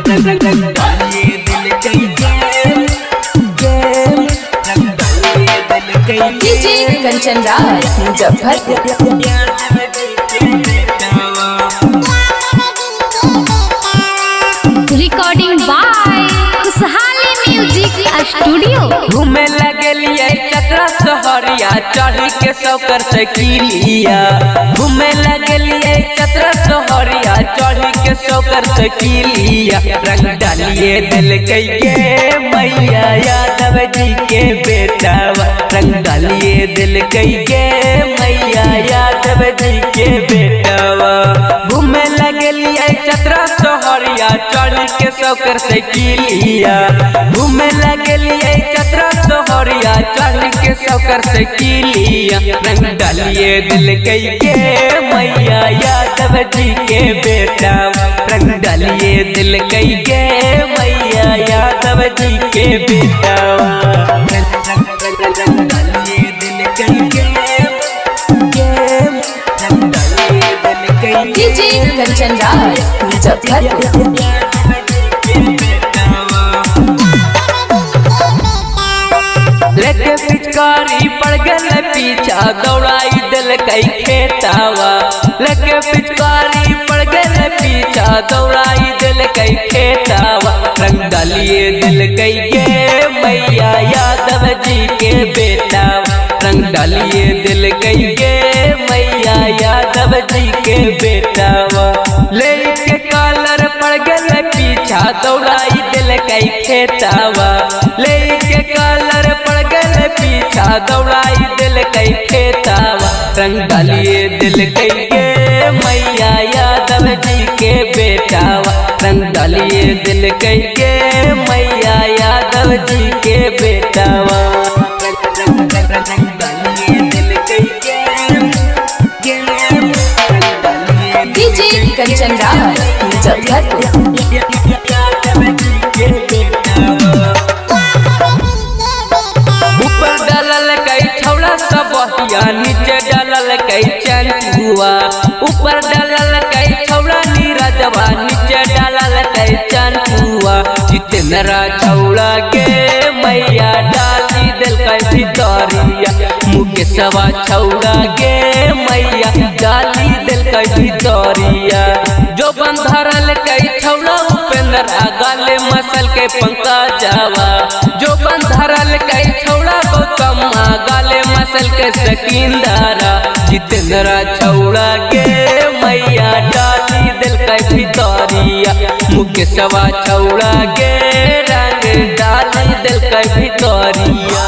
डालिए दिल के गेम गेम डालिए दिल के DJ Kanchan Raj Muzaffarpur. Recording by Khushhali music studio. घूमे लगलिए चतरा सहरिया चढ़ी के सौकर सकीलिया। घूमे लगलिए चतरा सहरिया चढ़ी के सौकर सकीलिया। रंग डालिए दिल के मैया यादव जी के बेटावा। रंग डालिए दिल के मैया यादव जी के बेटावा। घूमे लगलिए चतरा सहरिया चढ़ी के सौकर सकीलिया। घूमे लगलिए चतरा सहरिया चढ़ी के सौकर सकीलिया। रंग डालिए दिल के मैया यादव जी के बेटा। रंग डालिए दिल के मैया यादव जी के बेटा। रंग डालिए दिल के डीजे कंचन राज मुजफ्फरपुर। लेके पिचकारी पड़ गए पीछा दौड़ाई दिल कई खेतावा। लेके पिचकारी पड़ गए पीछा दौड़ाई दिल कई खेतावा। रंग डालिए दिल कई मैया यादव जी के बेटा। रंग डालिए दिल कई मैया यादव जी के बेटावा। लेके कॉलर पड़ गए पीछा दौड़ाई दिल कई खेतावा। लेके कॉलर पड़ गए पीछा दौड़ाई दिल कई खेतावा। रंग डालिए दिल कई मैया यादव जी के बेटावा। रंग डालिए दिल कई मैया यादव जी के बेटावा। रंग डालिए दिल कई डीजे कंचन राज मुजफ्फरपुर। ऊपर डालल कई छौड़ा सब बहिया नीचे डालल कई चंदुआ। ऊपर डालल कई छौड़ा नीरजवा नीचे डालल कई चंदुआ। जितना छौड़ा के मैया डाली दिल कई भितरिया। मुकेशवा छौड़ा के मैया डाली दिल कई भितरिया। जो बंधरल कई छौड़ा उपेंद्र गाले मसल के पंका जावा। जो बंधरल कई छौड़ा गौतम गाले मसल के सकींदारा। जितना छौड़ा के मैया डाली दिल कई भितरिया। मुकेशवा छौड़ा के रंग डाली दिल कई भितरिया।